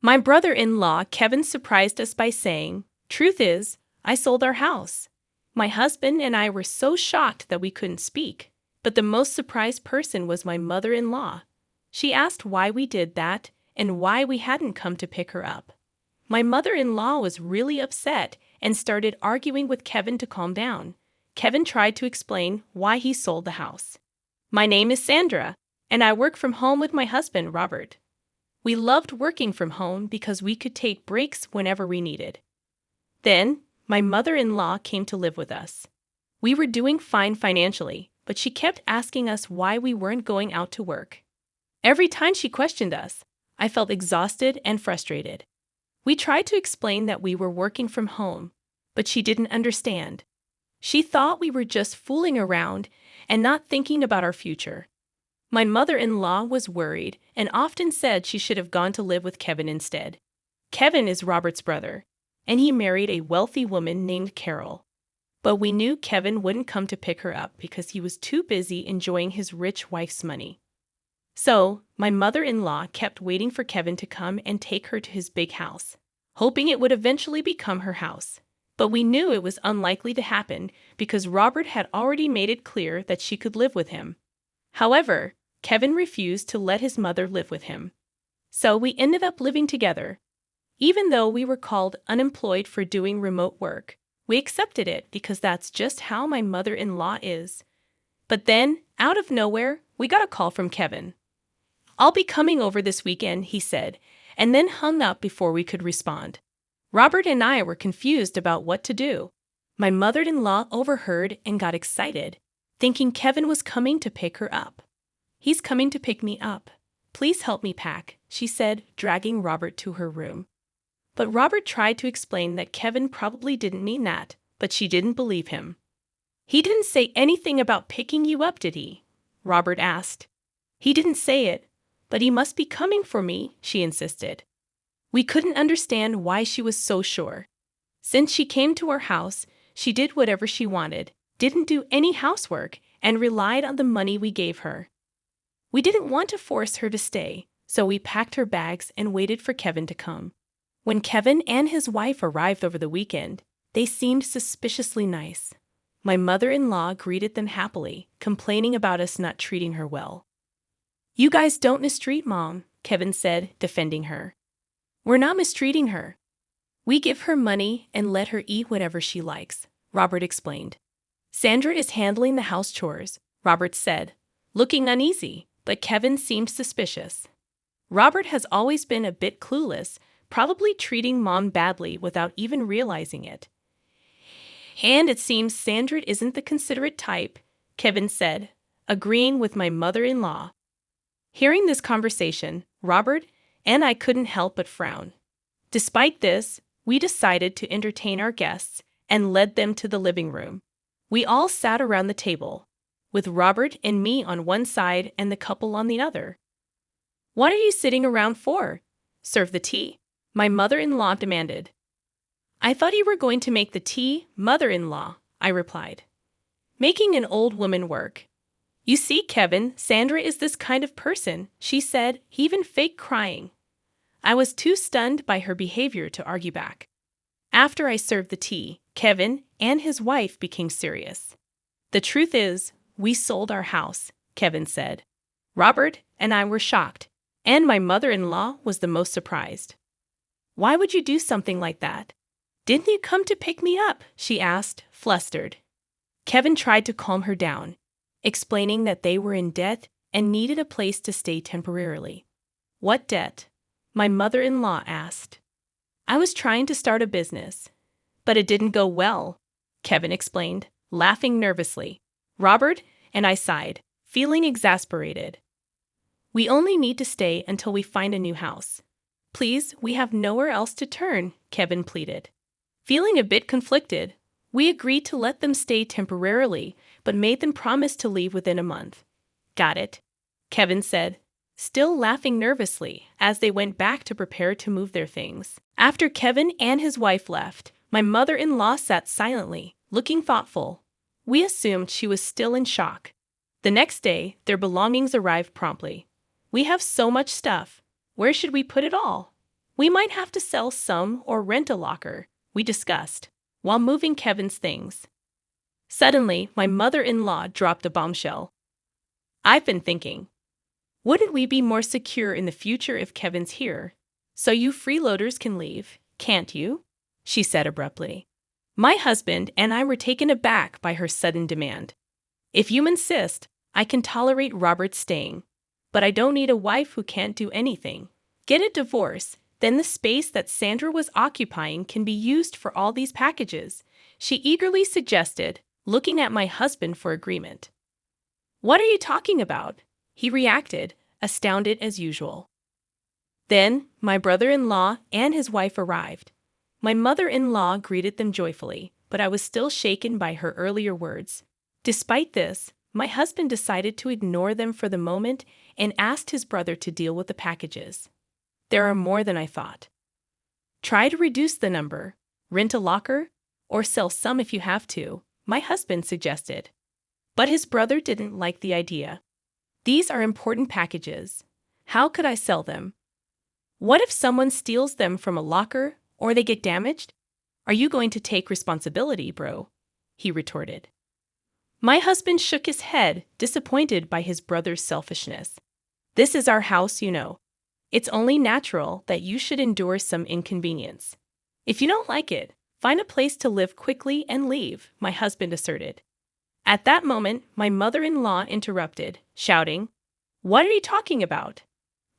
My brother-in-law, Kevin, surprised us by saying, "Truth is, I sold our house." My husband and I were so shocked that we couldn't speak. But the most surprised person was my mother-in-law. She asked why we did that and why we hadn't come to pick her up. My mother-in-law was really upset and started arguing with Kevin to calm down. Kevin tried to explain why he sold the house. "My name is Sandra, and I work from home with my husband, Robert. We loved working from home because we could take breaks whenever we needed. Then, my mother-in-law came to live with us. We were doing fine financially, but she kept asking us why we weren't going out to work. Every time she questioned us, I felt exhausted and frustrated. We tried to explain that we were working from home, but she didn't understand. She thought we were just fooling around and not thinking about our future. My mother-in-law was worried and often said she should have gone to live with Kevin instead. Kevin is Robert's brother, and he married a wealthy woman named Carol. But we knew Kevin wouldn't come to pick her up because he was too busy enjoying his rich wife's money. So, my mother-in-law kept waiting for Kevin to come and take her to his big house, hoping it would eventually become her house. But we knew it was unlikely to happen because Robert had already made it clear that she could live with him. However, Kevin refused to let his mother live with him. So we ended up living together. Even though we were called unemployed for doing remote work, we accepted it because that's just how my mother-in-law is. But then, out of nowhere, we got a call from Kevin. "I'll be coming over this weekend," he said, and then hung up before we could respond. Robert and I were confused about what to do. My mother-in-law overheard and got excited, thinking Kevin was coming to pick her up. "He's coming to pick me up. Please help me pack," she said, dragging Robert to her room. But Robert tried to explain that Kevin probably didn't mean that, but she didn't believe him. "He didn't say anything about picking you up, did he?" Robert asked. "He didn't say it, but he must be coming for me," she insisted. We couldn't understand why she was so sure. Since she came to our house, she did whatever she wanted, didn't do any housework, and relied on the money we gave her. We didn't want to force her to stay, so we packed her bags and waited for Kevin to come. When Kevin and his wife arrived over the weekend, they seemed suspiciously nice. My mother-in-law greeted them happily, complaining about us not treating her well. "You guys don't mistreat Mom," Kevin said, defending her. "We're not mistreating her. We give her money and let her eat whatever she likes," Robert explained. "Sandra is handling the house chores," Robert said, looking uneasy, but Kevin seemed suspicious. Robert has always been a bit clueless, probably treating Mom badly without even realizing it. "And it seems Sandra isn't the considerate type," Kevin said, agreeing with my mother-in-law. Hearing this conversation, Robert and I couldn't help but frown. Despite this, we decided to entertain our guests and led them to the living room. We all sat around the table, with Robert and me on one side and the couple on the other. "What are you sitting around for? Serve the tea," my mother-in-law demanded. "I thought you were going to make the tea, mother-in-law," I replied. Making an old woman work. "You see, Kevin, Sandra is this kind of person," she said, even fake crying. I was too stunned by her behavior to argue back. After I served the tea, Kevin and his wife became serious. "The truth is, we sold our house," Kevin said. Robert and I were shocked, and my mother-in-law was the most surprised. "Why would you do something like that? Didn't you come to pick me up?" she asked, flustered. Kevin tried to calm her down, explaining that they were in debt and needed a place to stay temporarily. "What debt?" my mother-in-law asked. "I was trying to start a business, but it didn't go well," Kevin explained, laughing nervously. Robert and I sighed, feeling exasperated. "We only need to stay until we find a new house. Please, we have nowhere else to turn," Kevin pleaded. Feeling a bit conflicted, we agreed to let them stay temporarily, but made them promise to leave within a month. "Got it," Kevin said, still laughing nervously as they went back to prepare to move their things. After Kevin and his wife left, my mother-in-law sat silently, looking thoughtful. We assumed she was still in shock. The next day, their belongings arrived promptly. "We have so much stuff. Where should we put it all?" We might have to sell some or rent a locker, we discussed, while moving Kevin's things. Suddenly, my mother-in-law dropped a bombshell. I've been thinking, wouldn't we be more secure in the future if Kevin's here? So you freeloaders can leave, can't you? She said abruptly. My husband and I were taken aback by her sudden demand. If you insist, I can tolerate Robert staying, but I don't need a wife who can't do anything. Get a divorce, then the space that Sandra was occupying can be used for all these packages, she eagerly suggested, looking at my husband for agreement. What are you talking about? He reacted, astounded as usual. Then, my brother-in-law and his wife arrived. My mother-in-law greeted them joyfully, but I was still shaken by her earlier words. Despite this, my husband decided to ignore them for the moment and asked his brother to deal with the packages. There are more than I thought. Try to reduce the number, rent a locker, or sell some if you have to, my husband suggested. But his brother didn't like the idea. These are important packages. How could I sell them? What if someone steals them from a locker or they get damaged? Are you going to take responsibility, bro? He retorted. My husband shook his head, disappointed by his brother's selfishness. This is our house, you know. It's only natural that you should endure some inconvenience. If you don't like it, find a place to live quickly and leave, my husband asserted. At that moment, my mother-in-law interrupted, shouting, What are you talking about?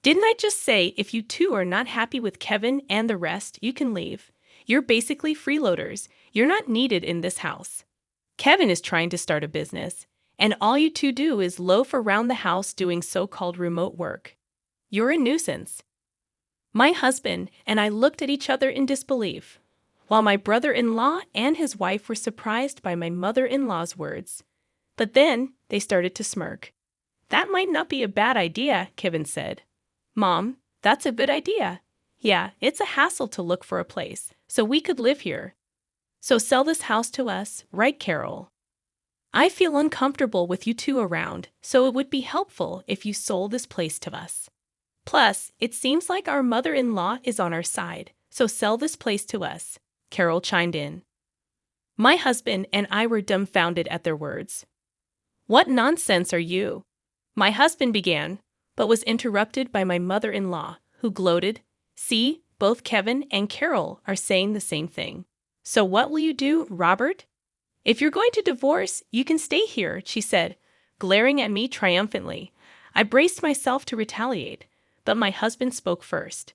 Didn't I just say if you two are not happy with Kevin and the rest, you can leave? You're basically freeloaders. You're not needed in this house. Kevin is trying to start a business, and all you two do is loaf around the house doing so-called remote work. You're a nuisance. My husband and I looked at each other in disbelief, while my brother-in-law and his wife were surprised by my mother-in-law's words. But then they started to smirk. That might not be a bad idea, Kevin said. Mom, that's a good idea. Yeah, it's a hassle to look for a place, so we could live here. So sell this house to us, right, Carol? I feel uncomfortable with you two around, so it would be helpful if you sold this place to us. Plus, it seems like our mother-in-law is on our side, so sell this place to us, Carol chimed in. My husband and I were dumbfounded at their words. What nonsense are you? My husband began, but was interrupted by my mother-in-law, who gloated, See, both Kevin and Carol are saying the same thing. So what will you do, Robert? If you're going to divorce, you can stay here, she said, glaring at me triumphantly. I braced myself to retaliate, but my husband spoke first.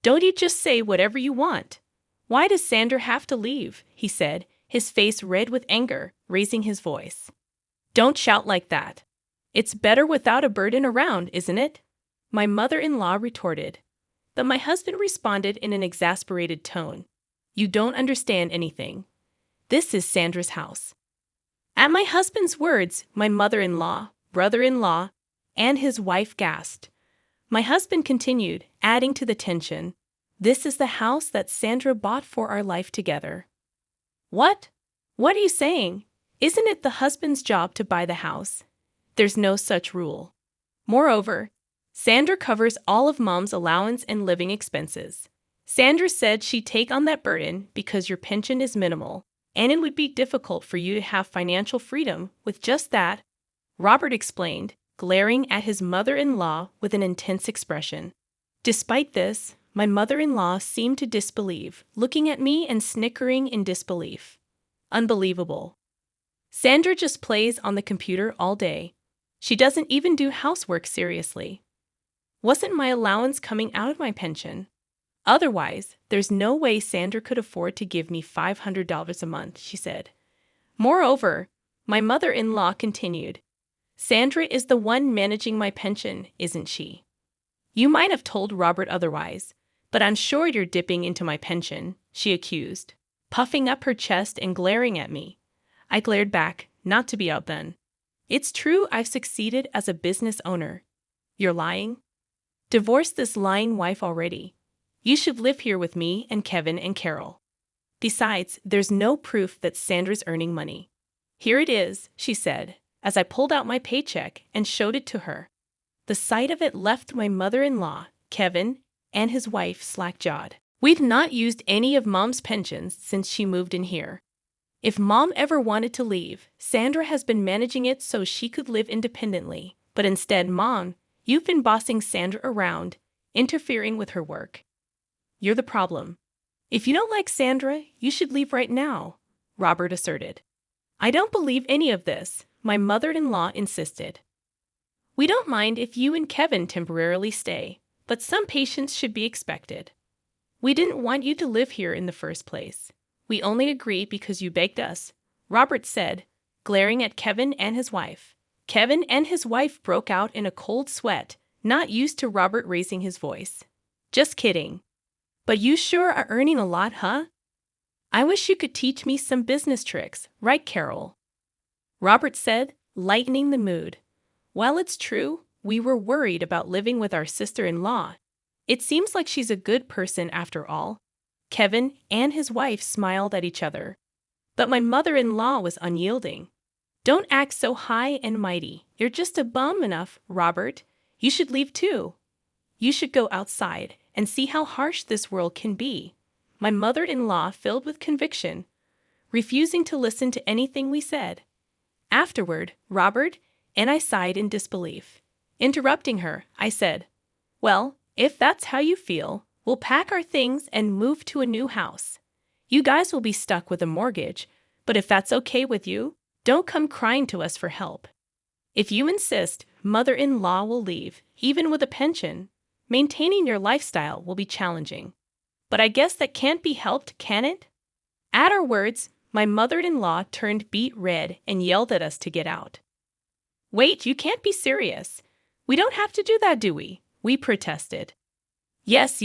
Don't you just say whatever you want? Why does Sandra have to leave? He said, his face red with anger, raising his voice. Don't shout like that. It's better without a burden around, isn't it? My mother-in-law retorted. But my husband responded in an exasperated tone. You don't understand anything. This is Sandra's house. At my husband's words, my mother-in-law, brother-in-law, and his wife gasped. My husband continued, adding to the tension. This is the house that Sandra bought for our life together. What? What are you saying? Isn't it the husband's job to buy the house? There's no such rule. Moreover, Sandra covers all of Mom's allowance and living expenses. Sandra said she'd take on that burden because your pension is minimal, and it would be difficult for you to have financial freedom with just that, Robert explained, glaring at his mother-in-law with an intense expression. Despite this, my mother-in-law seemed to disbelieve, looking at me and snickering in disbelief. Unbelievable. Sandra just plays on the computer all day. She doesn't even do housework seriously. Wasn't my allowance coming out of my pension? Otherwise, there's no way Sandra could afford to give me $500 a month, she said. Moreover, my mother-in-law continued, Sandra is the one managing my pension, isn't she? You might have told Robert otherwise, but I'm sure you're dipping into my pension, she accused, puffing up her chest and glaring at me. I glared back, not to be outdone. It's true I've succeeded as a business owner. You're lying? Divorce this lying wife already. You should live here with me and Kevin and Carol. Besides, there's no proof that Sandra's earning money. Here it is, she said, as I pulled out my paycheck and showed it to her. The sight of it left my mother-in-law, Kevin, and his wife slack-jawed. We've not used any of Mom's pensions since she moved in here. If Mom ever wanted to leave, Sandra has been managing it so she could live independently. But instead, Mom, you've been bossing Sandra around, interfering with her work. You're the problem. If you don't like Sandra, you should leave right now, Robert asserted. I don't believe any of this, my mother-in-law insisted. We don't mind if you and Kevin temporarily stay, but some patience should be expected. We didn't want you to live here in the first place. We only agree because you begged us, Robert said, glaring at Kevin and his wife. Kevin and his wife broke out in a cold sweat, not used to Robert raising his voice. Just kidding. But you sure are earning a lot, huh? I wish you could teach me some business tricks, right, Carol? Robert said, lightening the mood. Well, it's true, we were worried about living with our sister-in-law. It seems like she's a good person after all. Kevin and his wife smiled at each other. But my mother-in-law was unyielding. Don't act so high and mighty. You're just a bum enough, Robert. You should leave too. You should go outside and see how harsh this world can be. My mother-in-law filled with conviction, refusing to listen to anything we said. Afterward, Robert and I sighed in disbelief. Interrupting her, I said, well, if that's how you feel, we'll pack our things and move to a new house. You guys will be stuck with a mortgage, but if that's okay with you, don't come crying to us for help. If you insist, mother-in-law will leave, even with a pension. Maintaining your lifestyle will be challenging. But I guess that can't be helped, can it? At our words, my mother-in-law turned beet red and yelled at us to get out. Wait, you can't be serious. We don't have to do that, do we? We protested. Yes,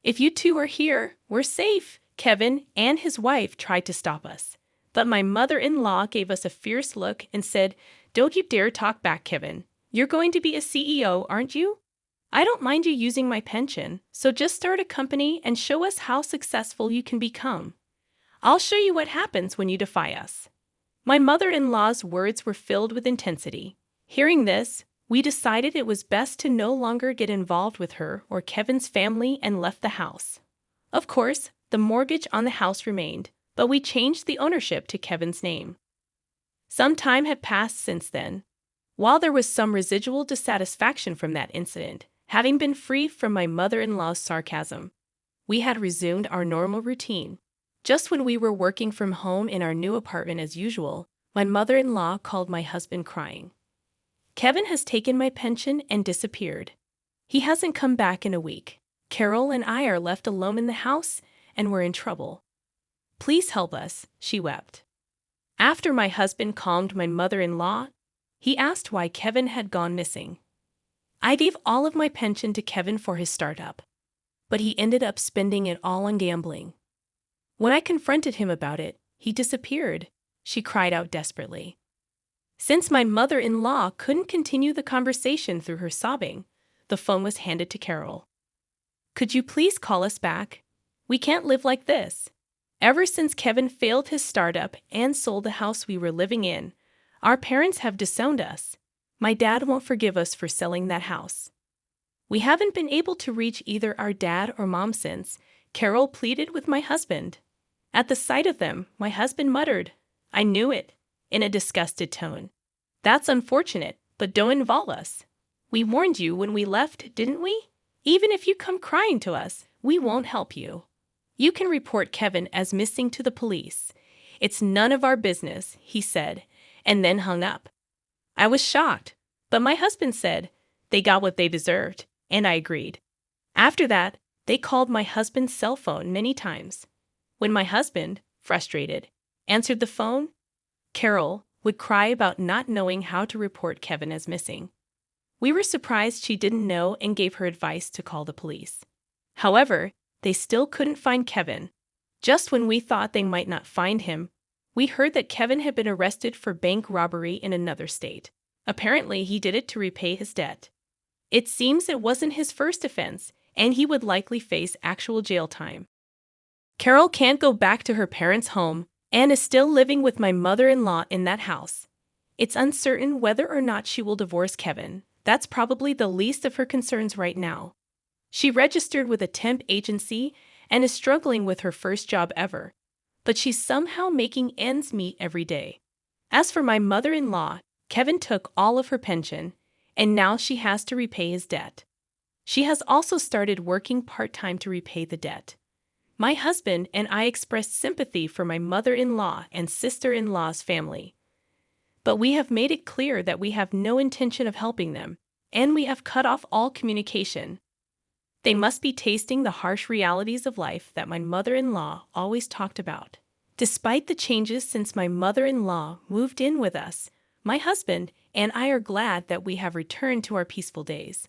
if you two are here, we're safe. Kevin and his wife tried to stop us. But my mother-in-law gave us a fierce look and said, don't you dare talk back, Kevin. You're going to be a CEO, aren't you? I don't mind you using my pension, so just start a company and show us how successful you can become. I'll show you what happens when you defy us. My mother-in-law's words were filled with intensity. Hearing this, we decided it was best to no longer get involved with her or Kevin's family and left the house. Of course, the mortgage on the house remained, but we changed the ownership to Kevin's name. Some time had passed since then. While there was some residual dissatisfaction from that incident, having been free from my mother-in-law's sarcasm, we had resumed our normal routine. Just when we were working from home in our new apartment as usual, my mother-in-law called my husband crying. Kevin has taken my pension and disappeared. He hasn't come back in a week. Carol and I are left alone in the house, and we're in trouble. Please help us, she wept. After my husband calmed my mother-in-law, he asked why Kevin had gone missing. I gave all of my pension to Kevin for his startup, but he ended up spending it all on gambling. When I confronted him about it, he disappeared, she cried out desperately. Since my mother-in-law couldn't continue the conversation through her sobbing, the phone was handed to Carol. Could you please call us back? We can't live like this. Ever since Kevin failed his startup and sold the house we were living in, our parents have disowned us. My dad won't forgive us for selling that house. We haven't been able to reach either our dad or mom since, Carol pleaded with my husband. At the sight of them, my husband muttered, I knew it, in a disgusted tone. That's unfortunate, but don't involve us. We warned you when we left, didn't we? Even if you come crying to us, we won't help you. You can report Kevin as missing to the police. It's none of our business, he said, and then hung up. I was shocked, but my husband said they got what they deserved, and I agreed. After that, they called my husband's cell phone many times. When my husband, frustrated, answered the phone, Carol would cry about not knowing how to report Kevin as missing. We were surprised she didn't know and gave her advice to call the police. However, they still couldn't find Kevin. Just when we thought they might not find him, we heard that Kevin had been arrested for bank robbery in another state. Apparently, he did it to repay his debt. It seems it wasn't his first offense, and he would likely face actual jail time. Carol can't go back to her parents' home and is still living with my mother-in-law in that house. It's uncertain whether or not she will divorce Kevin. That's probably the least of her concerns right now. She registered with a temp agency and is struggling with her first job ever, but she's somehow making ends meet every day. As for my mother-in-law, Kevin took all of her pension, and now she has to repay his debt. She has also started working part-time to repay the debt. My husband and I expressed sympathy for my mother-in-law and sister-in-law's family, but we have made it clear that we have no intention of helping them, and we have cut off all communication. They must be tasting the harsh realities of life that my mother-in-law always talked about. Despite the changes since my mother-in-law moved in with us, my husband and I are glad that we have returned to our peaceful days.